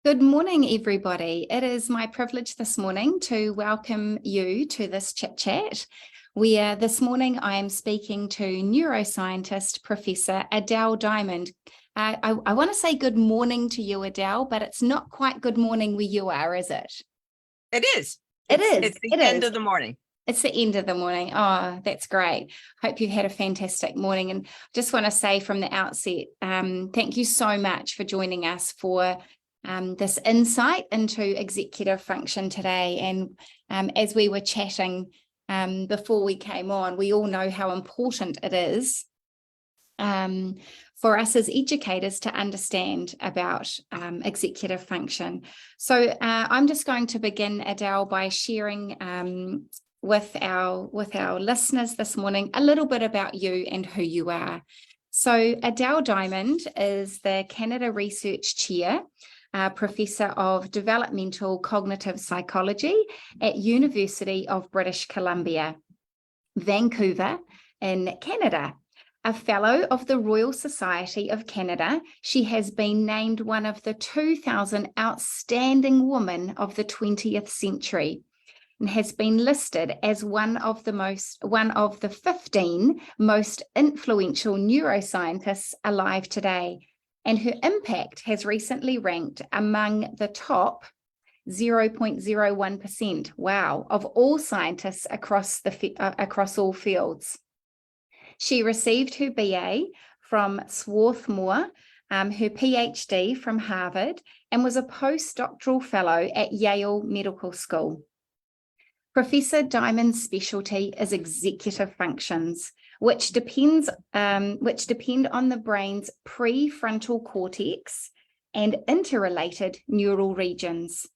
Good morning, everybody. It is my privilege this morning to welcome you to this chit chat, where this morning I am speaking to neuroscientist Professor Adele Diamond. I want to say good morning to you, Adele, but it's not quite good morning where you are, is it? It is. It's the end of the morning. It's the end of the morning. Oh, that's great. Hope you had a fantastic morning. And just want to say from the outset, thank you so much for joining us for this insight into executive function today. And as we were chatting before we came on, we all know how important it is for us as educators to understand about executive function. So I'm just going to begin, Adele, by sharing with our listeners this morning a little bit about you and who you are. So Adele Diamond is the Canada Research Chair, Professor of Developmental Cognitive Psychology at University of British Columbia, Vancouver in Canada. A Fellow of the Royal Society of Canada, she has been named one of the 2000 Outstanding Women of the 20th Century and has been listed as one of the 15 most influential neuroscientists alive today. And her impact has recently ranked among the top 0.01%, wow, of all scientists across all fields. She received her BA from Swarthmore, her PhD from Harvard, and was a postdoctoral fellow at Yale Medical School. Professor Diamond's specialty is executive functions, which depend on the brain's prefrontal cortex and interrelated neural regions.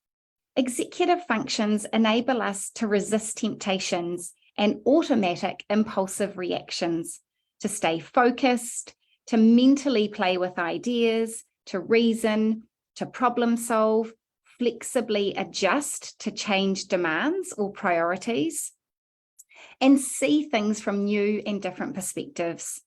Executive functions enable us to resist temptations and automatic impulsive reactions, to stay focused, to mentally play with ideas, to reason, to problem solve, flexibly adjust to change demands or priorities, and see things from new and different perspectives.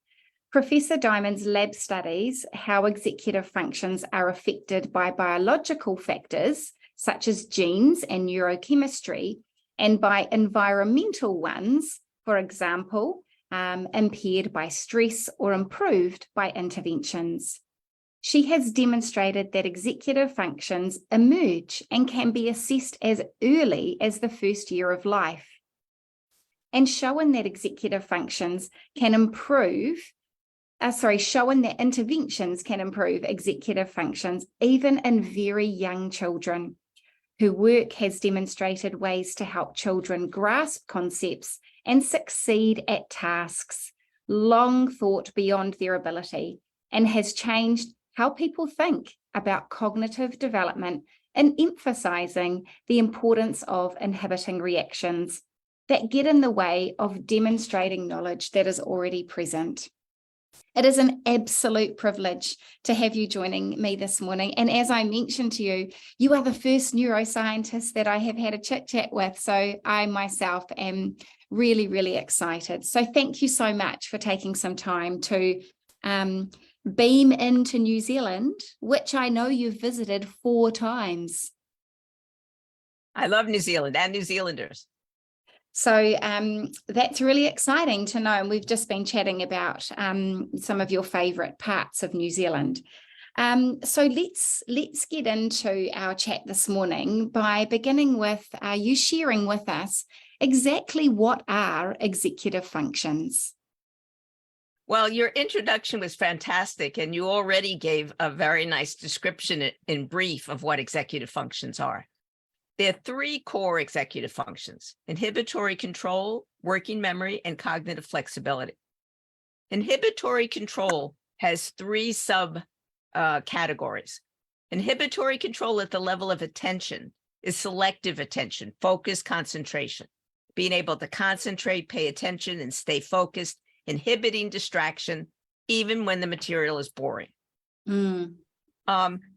Professor Diamond's lab studies how executive functions are affected by biological factors such as genes and neurochemistry, and by environmental ones, for example, impaired by stress or improved by interventions. She has demonstrated that executive functions emerge and can be assessed as early as the first year of life, and shown that interventions can improve executive functions even in very young children. Her work has demonstrated ways to help children grasp concepts and succeed at tasks long thought beyond their ability, and has changed how people think about cognitive development and emphasizing the importance of inhibiting reactions that get in the way of demonstrating knowledge that is already present. It is an absolute privilege to have you joining me this morning. And as I mentioned to you, you are the first neuroscientist that I have had a chit chat with. So I myself am really, really excited. So thank you so much for taking some time to beam into New Zealand, which I know you've visited 4 times. I love New Zealand and New Zealanders. So that's really exciting to know. And we've just been chatting about some of your favorite parts of New Zealand. So let's get into our chat this morning by beginning with you sharing with us exactly what are executive functions. Well, your introduction was fantastic, and you already gave a very nice description in brief of what executive functions are. There are 3 core executive functions: inhibitory control, working memory, and cognitive flexibility. Inhibitory control has 3 categories. Inhibitory control at the level of attention is selective attention, focus, concentration, being able to concentrate, pay attention, and stay focused, inhibiting distraction, even when the material is boring.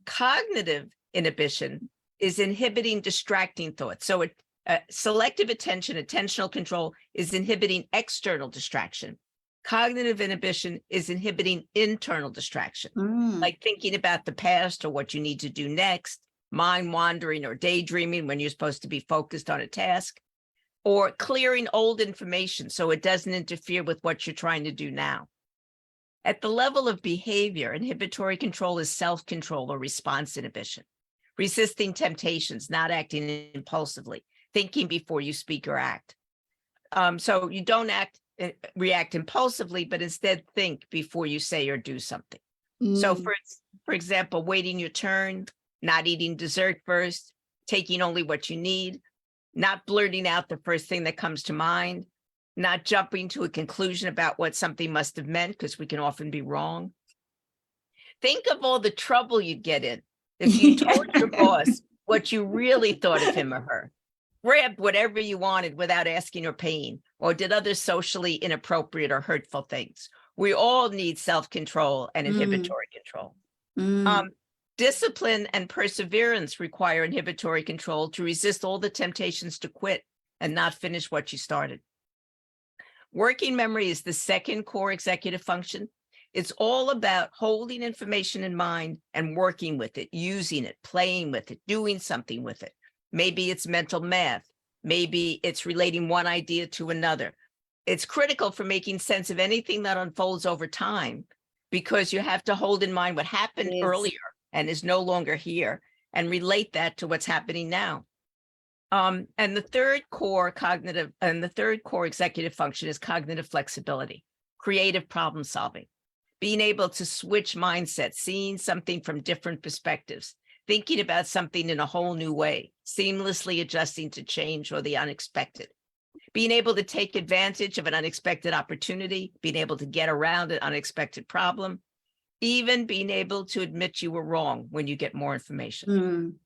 Cognitive inhibition is inhibiting distracting thoughts. So selective attention, attentional control, is inhibiting external distraction. Cognitive inhibition is inhibiting internal distraction, like thinking about the past or what you need to do next, mind wandering or daydreaming when you're supposed to be focused on a task, or clearing old information so it doesn't interfere with what you're trying to do now. At the level of behavior, inhibitory control is self-control or response inhibition, resisting temptations, not acting impulsively, thinking before you speak or act. So you don't react impulsively, but instead think before you say or do something. So for example, waiting your turn, not eating dessert first, taking only what you need, not blurting out the first thing that comes to mind, not jumping to a conclusion about what something must have meant, because we can often be wrong. Think of all the trouble you'd get in if you told your boss what you really thought of him or her, grabbed whatever you wanted without asking or paying, or did other socially inappropriate or hurtful things. We all need self-control and inhibitory control. Discipline and perseverance require inhibitory control to resist all the temptations to quit and not finish what you started. Working memory is the second core executive function. It's all about holding information in mind and working with it, using it, playing with it, doing something with it. Maybe it's mental math. Maybe it's relating one idea to another. It's critical for making sense of anything that unfolds over time, because you have to hold in mind what happened earlier and is no longer here and relate that to what's happening now. And the third core executive function is cognitive flexibility, creative problem solving, being able to switch mindsets, seeing something from different perspectives, thinking about something in a whole new way, seamlessly adjusting to change or the unexpected, being able to take advantage of an unexpected opportunity, being able to get around an unexpected problem, even being able to admit you were wrong when you get more information.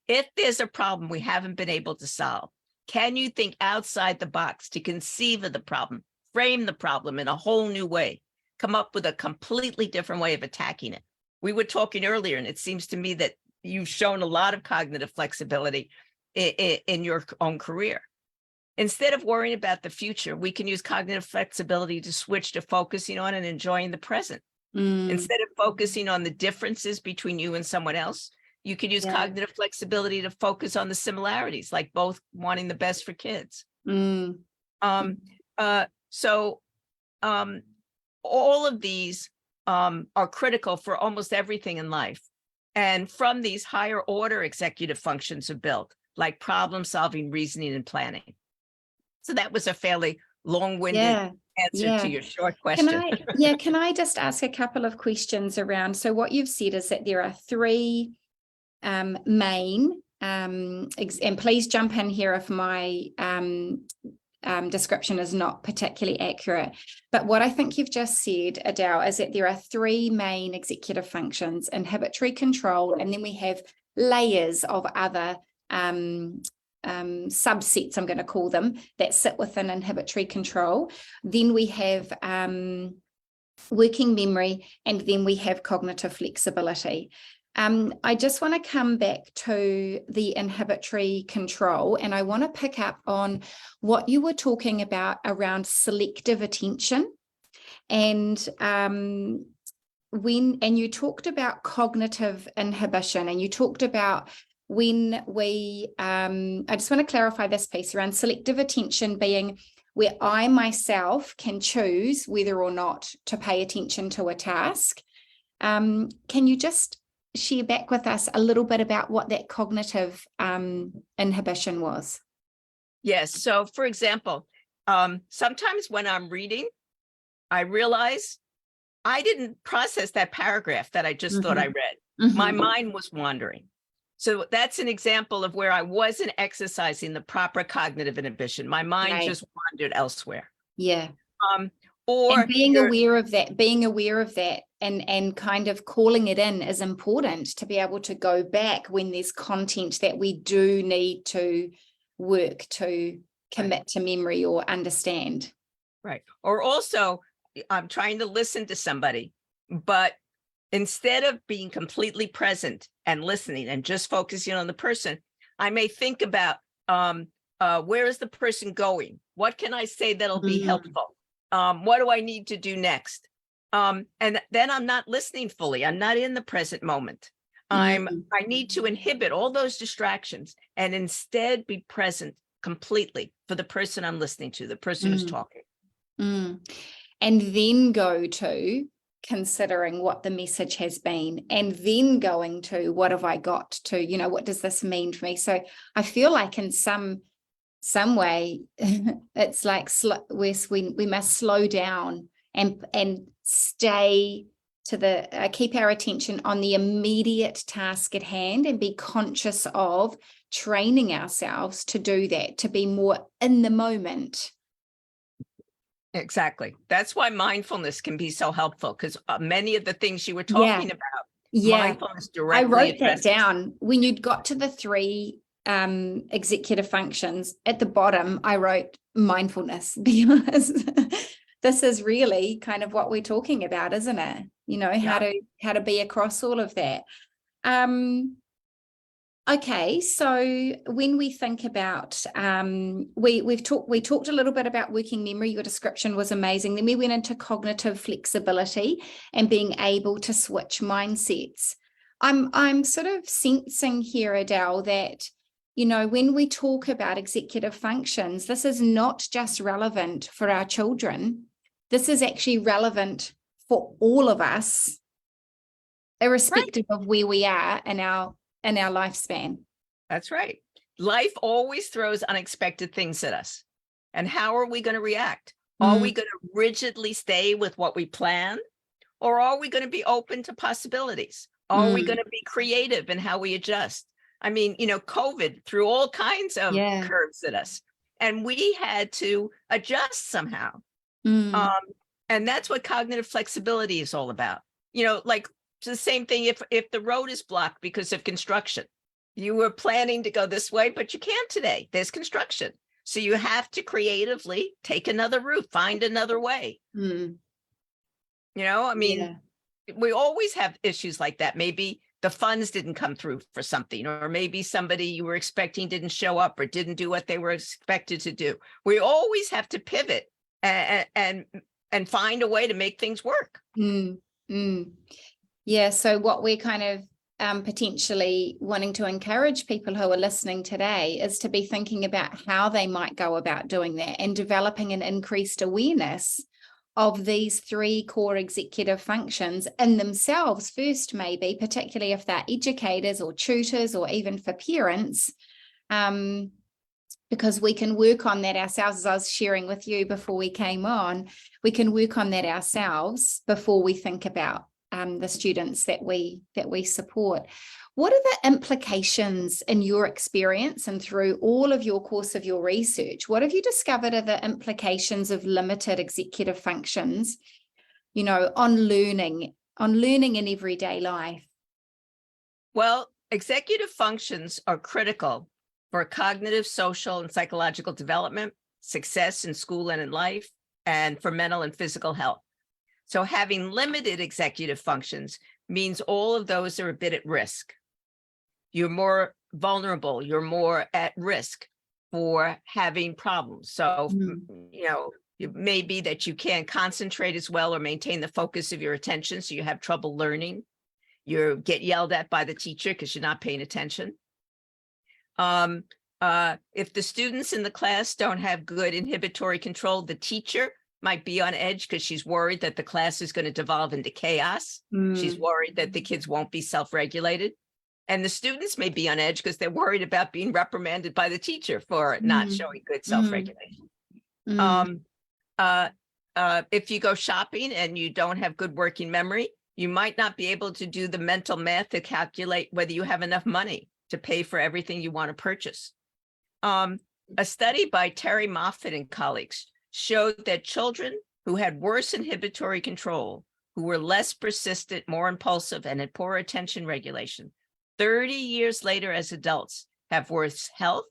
If there's a problem we haven't been able to solve, can you think outside the box to conceive of the problem, frame the problem in a whole new way, come up with a completely different way of attacking it? We were talking earlier, and it seems to me that you've shown a lot of cognitive flexibility in your own career. Instead of worrying about the future, we can use cognitive flexibility to switch to focusing on and enjoying the present. Instead of focusing on the differences between you and someone else, you could use cognitive flexibility to focus on the similarities, like both wanting the best for kids. All of these are critical for almost everything in life. And from these, higher order executive functions are built, like problem solving, reasoning, and planning. So that was a fairly long-winded answer to your short question. Can I just ask a couple of questions around? So what you've said is that there are three main, and please jump in here if my description is not particularly accurate. But what I think you've just said, Adele, is that there are three main executive functions: inhibitory control, and then we have layers of other subsets, I'm going to call them, that sit within inhibitory control. Then we have working memory, and then we have cognitive flexibility. I just want to come back to the inhibitory control, and I want to pick up on what you were talking about around selective attention. And you talked about cognitive inhibition, and you talked about when we, I just want to clarify this piece around selective attention being where I myself can choose whether or not to pay attention to a task. Can you just share back with us a little bit about what that cognitive inhibition was? Yes. So for example, sometimes when I'm reading, I realize I didn't process that paragraph that I just thought I read. My mind was wandering. So that's an example of where I wasn't exercising the proper cognitive inhibition. My mind just wandered elsewhere. Or being aware of that and kind of calling it in is important to be able to go back when there's content that we do need to work to commit to memory or understand. Right. Or also, I'm trying to listen to somebody, but instead of being completely present and listening and just focusing on the person, I may think about where is the person going? What can I say that'll be helpful? What do I need to do next? And then I'm not listening fully. I'm not in the present moment. I need to inhibit all those distractions and instead be present completely for the person I'm listening to, the person who's talking. And then go to considering what the message has been, and then going to what have I got to, what does this mean for me? So I feel like in some way it's like we must slow down and stay to keep our attention on the immediate task at hand, and be conscious of training ourselves to do that, to be more in the moment. Exactly. That's why mindfulness can be so helpful, because many of the things you were talking about, mindfulness directly. I wrote that down. When you'd got to the 3 executive functions, at the bottom, I wrote mindfulness, because this is really kind of what we're talking about, isn't it? How to be across all of that. Okay, so when we think about, we talked a little bit about working memory. Your description was amazing. Then we went into cognitive flexibility and being able to switch mindsets. I'm sort of sensing here, Adele, that, when we talk about executive functions, this is not just relevant for our children. This is actually relevant for all of us, irrespective of where we are in our lifespan. That's right. Life always throws unexpected things at us. And how are we going to react? Are we going to rigidly stay with what we plan? Or are we going to be open to possibilities? Are we going to be creative in how we adjust? I mean, COVID threw all kinds of curves at us, and we had to adjust somehow. And that's what cognitive flexibility is all about. Like, it's the same thing if the road is blocked because of construction. You were planning to go this way, but you can't today. There's construction. So you have to creatively take another route, find another way. We always have issues like that. Maybe the funds didn't come through for something, or maybe somebody you were expecting didn't show up or didn't do what they were expected to do. We always have to pivot and find a way to make things work. Yeah, so what we're kind of potentially wanting to encourage people who are listening today is to be thinking about how they might go about doing that, and developing an increased awareness of these 3 core executive functions in themselves first, maybe, particularly if they're educators or tutors, or even for parents, because we can work on that ourselves. As I was sharing with you before we came on, we can work on that ourselves before we think about the students that we support. What are the implications in your experience and through all of your course of your research? What have you discovered are the implications of limited executive functions, on learning in everyday life? Well, executive functions are critical for cognitive, social, and psychological development, success in school and in life, and for mental and physical health. So having limited executive functions means all of those are a bit at risk. You're more vulnerable, you're more at risk for having problems. So, it may be that you can't concentrate as well or maintain the focus of your attention, so you have trouble learning. You get yelled at by the teacher because you're not paying attention. If the students in the class don't have good inhibitory control, the teacher might be on edge because she's worried that the class is going to devolve into chaos. She's worried that the kids won't be self-regulated. And the students may be on edge because they're worried about being reprimanded by the teacher for not showing good self-regulation. If you go shopping and you don't have good working memory, you might not be able to do the mental math to calculate whether you have enough money to pay for everything you want to purchase. A study by Terry Moffat and colleagues showed that children who had worse inhibitory control, who were less persistent, more impulsive, and had poor attention regulation, 30 years later as adults have worse health,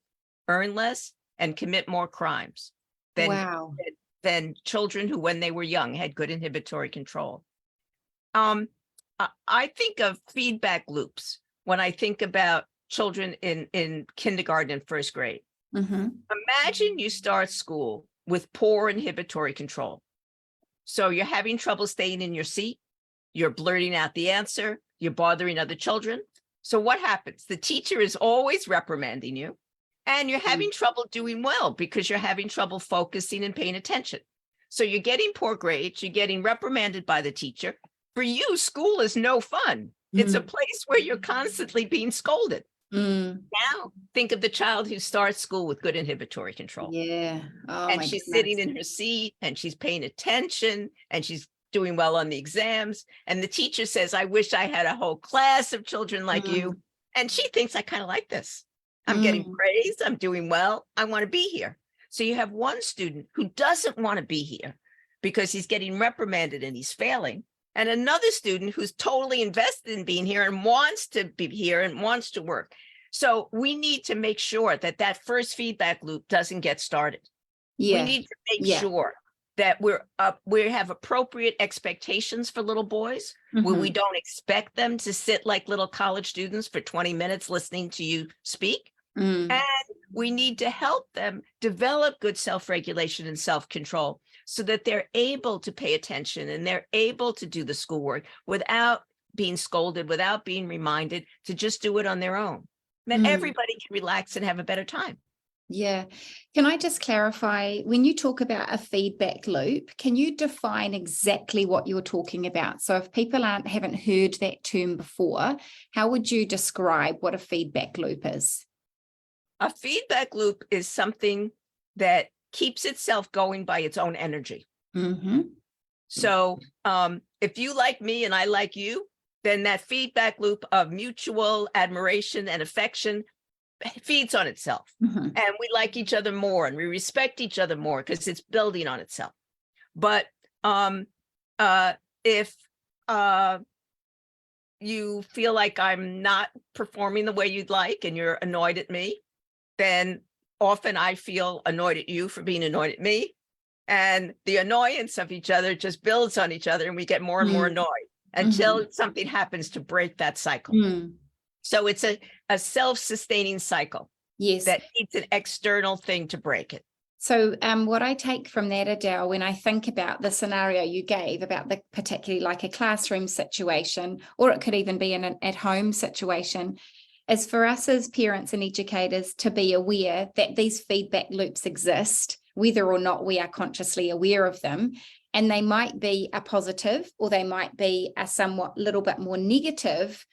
earn less, and commit more crimes than children who, when they were young, had good inhibitory control. I think of feedback loops when I think about children in kindergarten and first grade. Imagine you start school with poor inhibitory control. So you're having trouble staying in your seat, you're blurting out the answer, you're bothering other children. So what happens? The teacher is always reprimanding you, and you're having trouble doing well because you're having trouble focusing and paying attention. So you're getting poor grades, you're getting reprimanded by the teacher. For you, school is no fun. It's a place where you're constantly being scolded. Now, think of the child who starts school with good inhibitory control. Yeah. Oh, And my she's goodness. sitting in her seat and she's paying attention and she's doing well on the exams. And the teacher says, I wish I had a whole class of children like you. And she thinks, I kind of like this. I'm getting praised. I'm doing well. I want to be here. So you have one student who doesn't want to be here because he's getting reprimanded and he's failing. And another student who's totally invested in being here and wants to be here and wants to work. So we need to make sure that that first feedback loop doesn't get started. Yeah. We need to make sure that we have appropriate expectations for little boys, where we don't expect them to sit like little college students for 20 minutes listening to you speak. And we need to help them develop good self-regulation and self-control so that they're able to pay attention and they're able to do the schoolwork without being scolded, without being reminded, to just do it on their own. Then everybody can relax and have a better time. Yeah. Can I just clarify, when you talk about a feedback loop, can you define exactly what you're talking about? So if people haven't heard that term before, how would you describe what a feedback loop is? A feedback loop is something that keeps itself going by its own energy. So if you like me and I like you, then that feedback loop of mutual admiration and affection feeds on itself. And we like each other more and we respect each other more because it's building on itself. But if you feel like I'm not performing the way you'd like and you're annoyed at me, then often I feel annoyed at you for being annoyed at me. And the annoyance of each other just builds on each other and we get more and more annoyed until something happens to break that cycle. So it's a self-sustaining cycle. Yes. That needs an external thing to break it. So what I take from that, Adele, when I think about the scenario you gave about the particularly like a classroom situation, or it could even be in an at-home situation, is for us as parents and educators to be aware that these feedback loops exist, whether or not we are consciously aware of them. And they might be a positive, or they might be a somewhat little bit more negative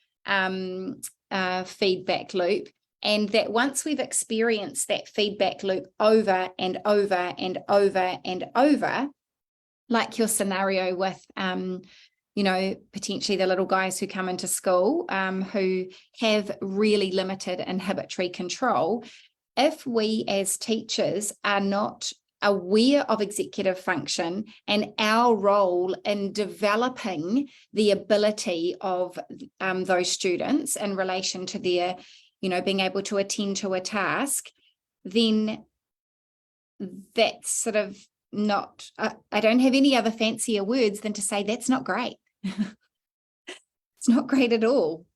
feedback loop. And that once we've experienced that feedback loop over and over and over and over, like your scenario with, potentially the little guys who come into school who have really limited inhibitory control, if we as teachers are not aware of executive function and our role in developing the ability of those students in relation to their, being able to attend to a task, then that's sort of not, I don't have any other fancier words than to say that's not great. It's not great at all.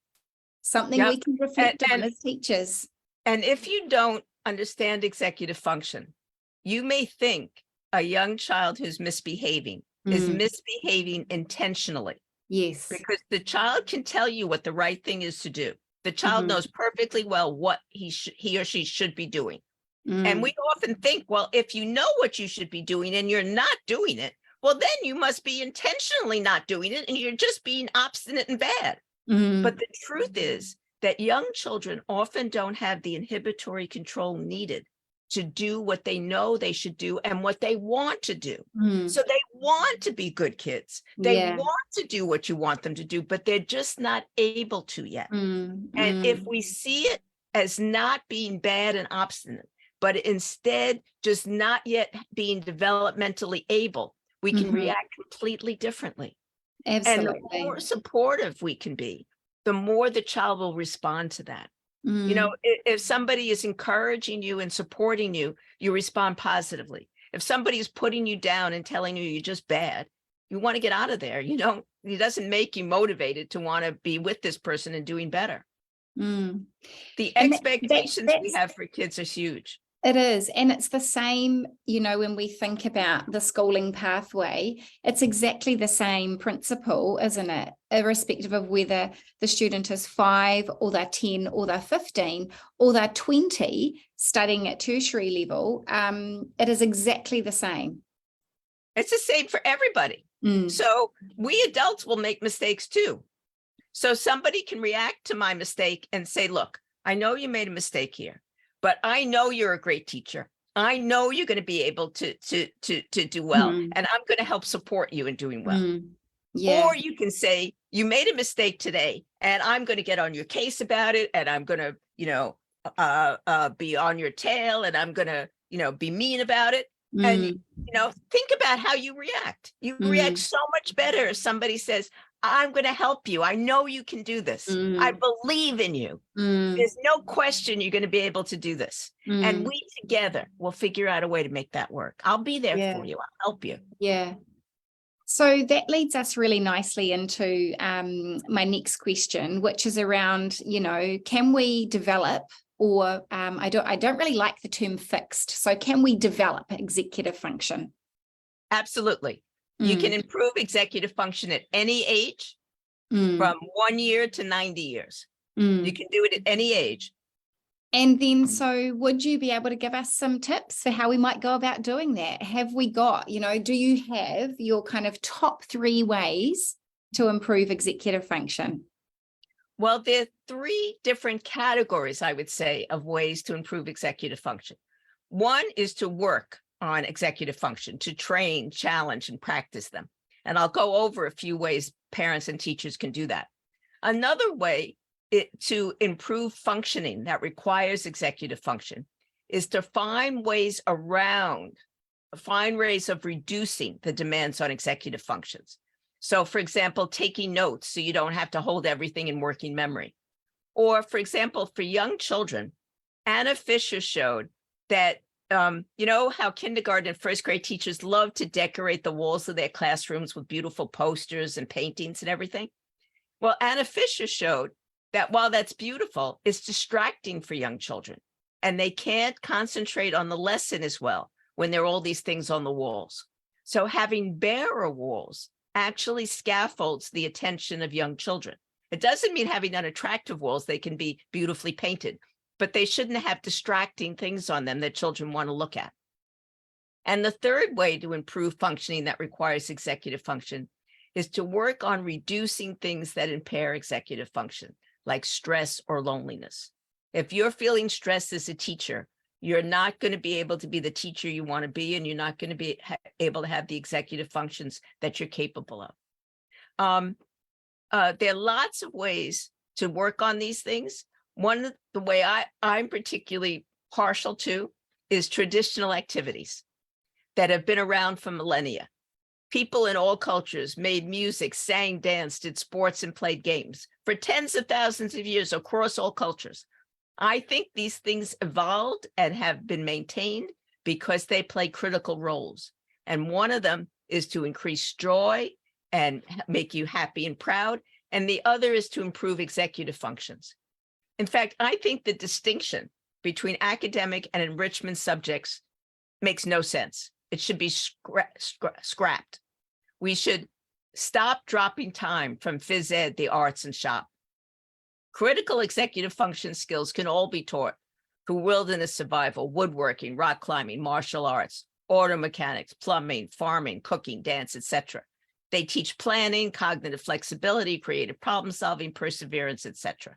Something we can reflect on as teachers. And if you don't understand executive function, you may think a young child who's misbehaving is misbehaving intentionally. Yes. Because the child can tell you what the right thing is to do. The child knows perfectly well what he or she should be doing. And we often think, well, if you know what you should be doing and you're not doing it, well, then you must be intentionally not doing it and you're just being obstinate and bad. But the truth is that young children often don't have the inhibitory control needed to do what they know they should do and what they want to do. So they want to be good kids. They want to do what you want them to do, but they're just not able to yet. And if we see it as not being bad and obstinate, but instead just not yet being developmentally able, we can react completely differently. Absolutely. And the more supportive we can be, the more the child will respond to that. If somebody is encouraging you and supporting you, you respond positively. If somebody is putting you down and telling you you're just bad, you want to get out of there. It doesn't make you motivated to want to be with this person and doing better. The expectations we have for kids are huge. It is. And it's the same, when we think about the schooling pathway, it's exactly the same principle, isn't it? Irrespective of whether the student is 5 or they're 10 or they're 15 or they're 20 studying at tertiary level, it is exactly the same. It's the same for everybody. So we adults will make mistakes too. So somebody can react to my mistake and say, look, I know you made a mistake here, but I know you're a great teacher. I know you're going to be able to do well, and I'm going to help support you in doing well. Yeah. Or you can say, you made a mistake today, and I'm going to get on your case about it, and I'm going to, be on your tail, and I'm going to, be mean about it. And, think about how you react. You react so much better if somebody says, I'm going to help you. I know you can do this. I believe in you. There's no question you're going to be able to do this. And we together will figure out a way to make that work. I'll be there for you. I'll help you. Yeah. So that leads us really nicely into my next question, which is around, can we develop, or I don't really like the term fixed. So can we develop executive function? Absolutely. You can improve executive function at any age, from 1 year to 90 years. You can do it at any age. And then, so would you be able to give us some tips for how we might go about doing that? Have we got, do you have your kind of top 3 ways to improve executive function? Well, there are 3 different categories, I would say, of ways to improve executive function. One is to work on executive function, to train, challenge, and practice them. And I'll go over a few ways parents and teachers can do that. Another way to improve functioning that requires executive function is to find ways of reducing the demands on executive functions. So, for example, taking notes so you don't have to hold everything in working memory. Or, for example, for young children, Anna Fisher showed that how kindergarten and first grade teachers love to decorate the walls of their classrooms with beautiful posters and paintings and everything. Well, Anna Fisher showed that while that's beautiful, it's distracting for young children, and they can't concentrate on the lesson as well when there are all these things on the walls. So having barer walls actually scaffolds the attention of young children. It doesn't mean having unattractive walls. They can be beautifully painted, but they shouldn't have distracting things on them that children want to look at. And the third way to improve functioning that requires executive function is to work on reducing things that impair executive function, like stress or loneliness. If you're feeling stressed as a teacher, you're not going to be able to be the teacher you want to be, and you're not going to be able to have the executive functions that you're capable of. There are lots of ways to work on these things. One of the way I'm particularly partial to is traditional activities that have been around for millennia. People in all cultures made music, sang, danced, did sports, and played games for tens of thousands of years across all cultures. I think these things evolved and have been maintained because they play critical roles. And one of them is to increase joy and make you happy and proud. And the other is to improve executive functions. In fact, I think the distinction between academic and enrichment subjects makes no sense. It should be scrapped. We should stop dropping time from phys ed, the arts, and shop. Critical executive function skills can all be taught through wilderness survival, woodworking, rock climbing, martial arts, auto mechanics, plumbing, farming, cooking, dance, etc. They teach planning, cognitive flexibility, creative problem solving, perseverance, etc.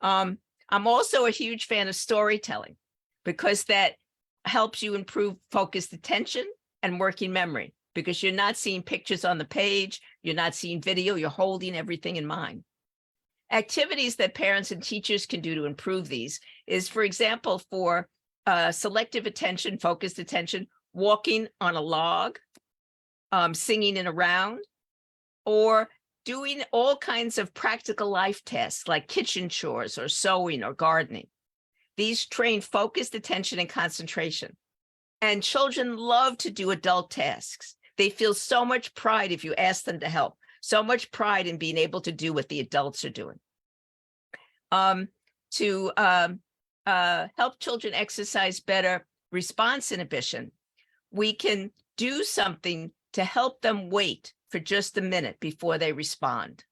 I'm also a huge fan of storytelling because that helps you improve focused attention and working memory, because you're not seeing pictures on the page, you're not seeing video, you're holding everything in mind. Activities that parents and teachers can do to improve these is, for example, for selective attention, focused attention, walking on a log, singing in a round, or doing all kinds of practical life tasks like kitchen chores or sewing or gardening. These train focused attention and concentration. And children love to do adult tasks. They feel so much pride if you ask them to help, so much pride in being able to do what the adults are doing. To help children exercise better response inhibition, we can do something to help them wait for just a minute before they respond.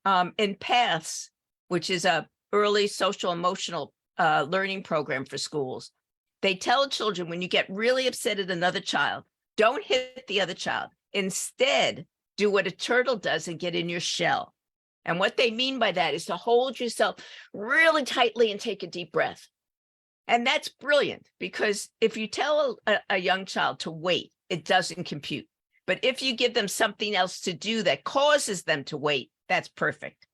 In PATHS, which is a early social emotional learning program for schools, they tell children, when you get really upset at another child, don't hit the other child. Instead, do what a turtle does and get in your shell. And what they mean by that is to hold yourself really tightly and take a deep breath. And that's brilliant, because if you tell a young child to wait, it doesn't compute. But if you give them something else to do that causes them to wait, that's perfect.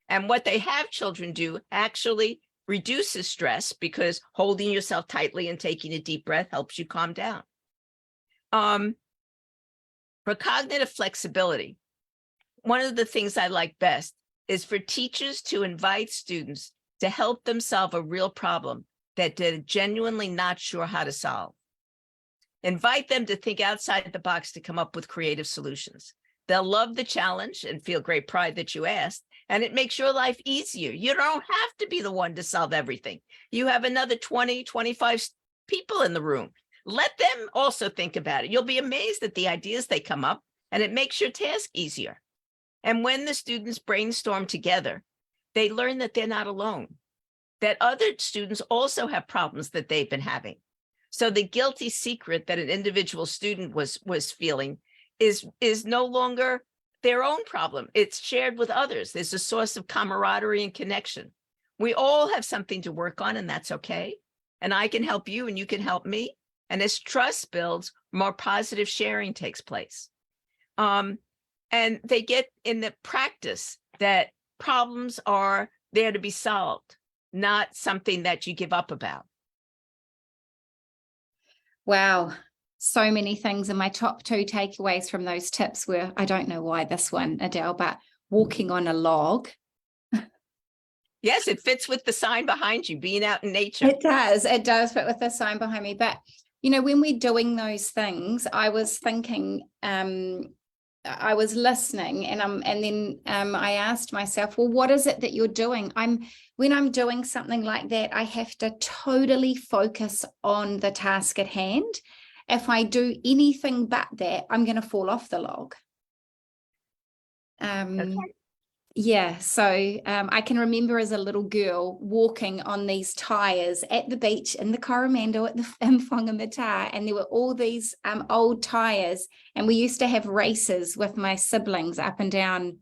And what they have children do actually reduces stress, because holding yourself tightly and taking a deep breath helps you calm down. For cognitive flexibility, one of the things I like best is for teachers to invite students to help them solve a real problem that they're genuinely not sure how to solve. Invite them to think outside the box to come up with creative solutions. They'll love the challenge and feel great pride that you asked, and it makes your life easier. You don't have to be the one to solve everything. You have another 20, 25 people in the room. Let them also think about it. You'll be amazed at the ideas they come up, and it makes your task easier. And when the students brainstorm together, they learn that they're not alone, that other students also have problems that they've been having. So the guilty secret that an individual student was feeling is no longer their own problem. It's shared with others. There's a source of camaraderie and connection. We all have something to work on, and that's okay. And I can help you and you can help me. And as trust builds, more positive sharing takes place. And they get in the practice that problems are there to be solved, not something that you give up about. Wow. So many things. And my top 2 takeaways from those tips were, I don't know why this one, Adele, but walking on a log. Yes, it fits with the sign behind you, being out in nature. It does fit with the sign behind me. But, you know, when we're doing those things, I was thinking, I was listening, and then I asked myself, well, what is it that you're doing? When I'm doing something like that, I have to totally focus on the task at hand. If I do anything but that, I'm going to fall off the log. Okay. Yeah, so I can remember as a little girl walking on these tires at the beach in the Coromandel in Whangamata, and there were all these old tires, and we used to have races with my siblings up and down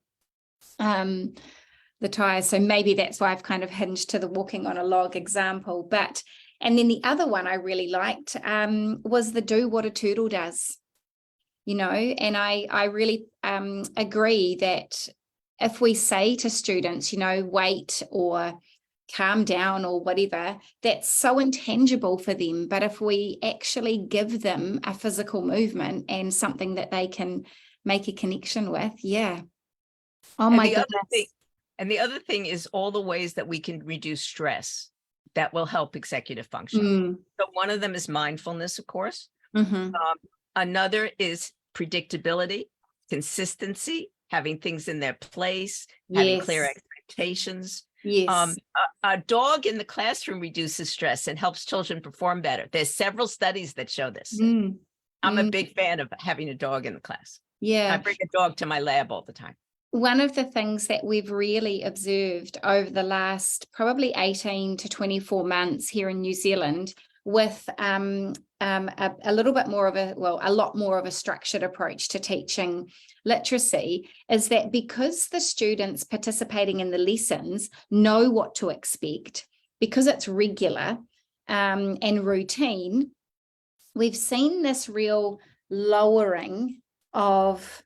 the tires. So maybe that's why I've kind of hinged to the walking on a log example. And then the other one I really liked was the do what a turtle does, you know, and I really agree that if we say to students, you know, wait or calm down or whatever, that's so intangible for them. But if we actually give them a physical movement and something that they can make a connection with, yeah. Oh my goodness. And the other thing is all the ways that we can reduce stress that will help executive function. So one of them is mindfulness, of course. Another is predictability, consistency, having things in their place, having clear expectations. Yes. A dog in the classroom reduces stress and helps children perform better. There's several studies that show this. I'm a big fan of having a dog in the class. Yeah. I bring a dog to my lab all the time. One of the things that we've really observed over the last probably 18 to 24 months here in New Zealand with a little bit more of a lot more of a structured approach to teaching literacy is that because the students participating in the lessons know what to expect, because it's regular and routine, we've seen this real lowering of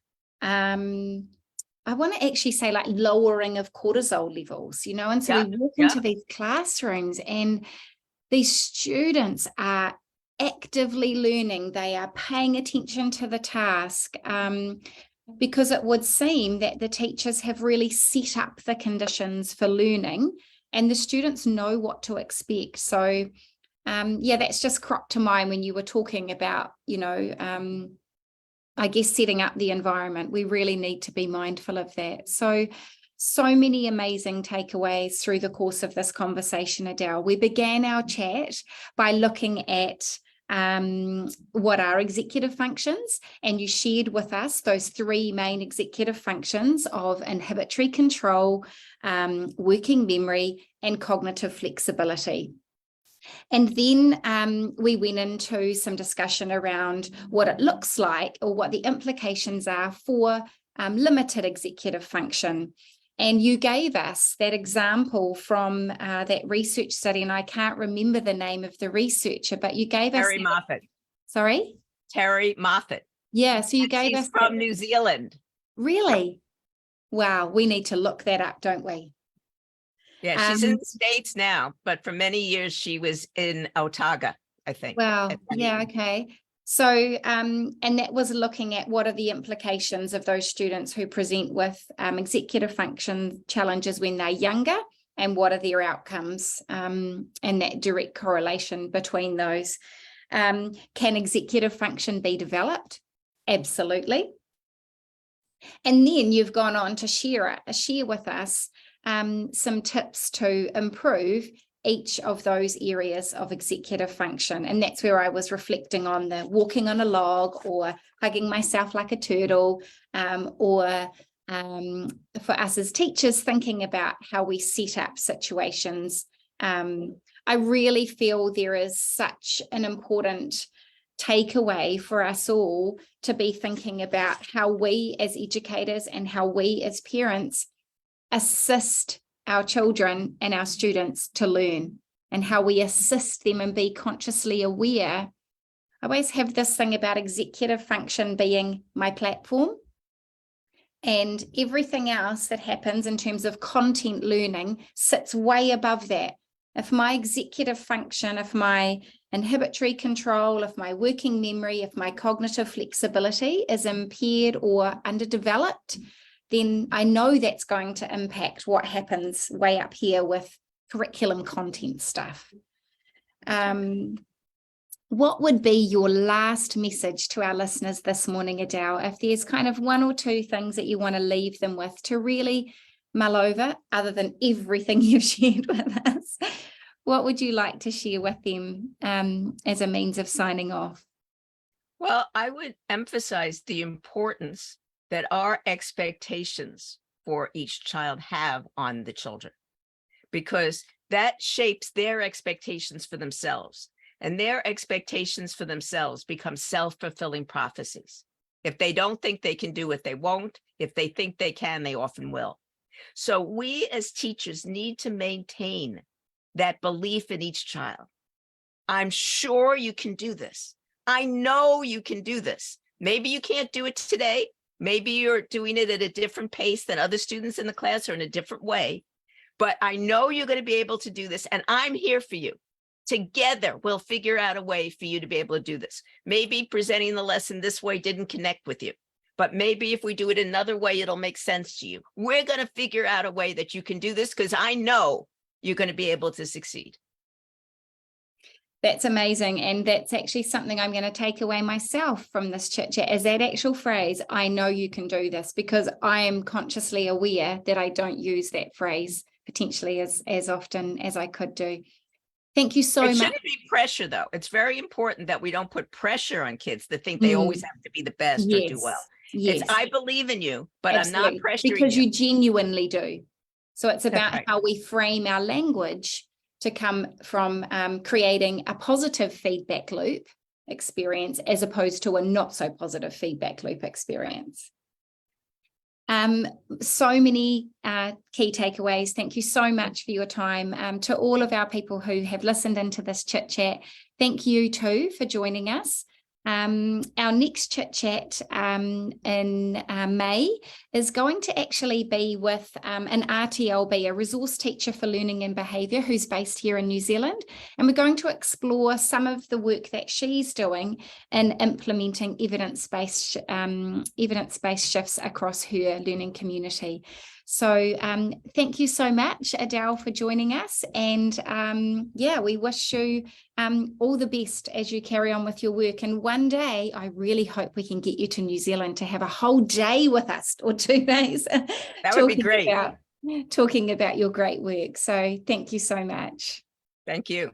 I want to actually say like lowering of cortisol levels, you know, and so we walk into these classrooms and these students are actively learning, they are paying attention to the task, because it would seem that the teachers have really set up the conditions for learning and the students know what to expect. So yeah, that's just cropped to mind when you were talking about, you know, I guess setting up the environment. We really need to be mindful of that. So So many amazing takeaways through the course of this conversation, Adele. We began our chat by looking at what are executive functions, and you shared with us those three main executive functions of inhibitory control, working memory, and cognitive flexibility. And then we went into some discussion around what it looks like or what the implications are for limited executive function. And you gave us that example from that research study, and I can't remember the name of the researcher, but you gave us— Terry Moffat. Sorry? Terry Moffat. Yeah, so you gave us— from New Zealand. Really? Wow, we need to look that up, don't we? Yeah, she's in the States now, but for many years she was in Otago, I think. Wow, yeah, okay. So, and that was looking at what are the implications of those students who present with executive function challenges when they're younger, and what are their outcomes, and that direct correlation between those. Can executive function be developed? Absolutely. And then you've gone on to share with us some tips to improve each of those areas of executive function. And that's where I was reflecting on the walking on a log, or hugging myself like a turtle, or for us as teachers, thinking about how we set up situations. I really feel there is such an important takeaway for us all to be thinking about how we as educators and how we as parents assist our children and our students to learn, and how we assist them and be consciously aware. I always have this thing about executive function being my platform, and everything else that happens in terms of content learning sits way above that. If my executive function, if my inhibitory control, if my working memory, if my cognitive flexibility is impaired or underdeveloped, then I know that's going to impact what happens way up here with curriculum content stuff. What would be your last message to our listeners this morning, Adele? If there's kind of one or two things that you want to leave them with to really mull over, other than everything you've shared with us, what would you like to share with them as a means of signing off? Well, I would emphasize the importance that our expectations for each child have on the children, because that shapes their expectations for themselves, and their expectations for themselves become self-fulfilling prophecies. If they don't think they can do it, they won't. If they think they can, they often will. So we as teachers need to maintain that belief in each child. I'm sure you can do this. I know you can do this. Maybe you can't do it today. Maybe you're doing it at a different pace than other students in the class, or in a different way, but I know you're going to be able to do this, and I'm here for you. Together, we'll figure out a way for you to be able to do this. Maybe presenting the lesson this way didn't connect with you, but maybe if we do it another way, it'll make sense to you. We're going to figure out a way that you can do this, because I know you're going to be able to succeed. That's amazing. And that's actually something I'm going to take away myself from this chit chat, is that actual phrase, I know you can do this, because I am consciously aware that I don't use that phrase potentially as often as I could do. Thank you so much. It shouldn't be pressure, though. It's very important that we don't put pressure on kids to think they always have to be the best or do well. Yes. It's, I believe in you, but Absolutely. I'm not pressuring because you. you genuinely do. So it's about right. how we frame our language to come from creating a positive feedback loop experience as opposed to a not so positive feedback loop experience. So many key takeaways. Thank you so much for your time. To all of our people who have listened into this chit chat, thank you too for joining us. Our next chit chat in May is going to actually be with an RTLB, a resource teacher for learning and behaviour, who's based here in New Zealand. And we're going to explore some of the work that she's doing in implementing evidence-based shifts across her learning community. So thank you so much, Adele, for joining us. And yeah, we wish you all the best as you carry on with your work. And one day, I really hope we can get you to New Zealand to have a whole day with us, or 2 days. That would be great. About talking about your great work. So thank you so much. Thank you.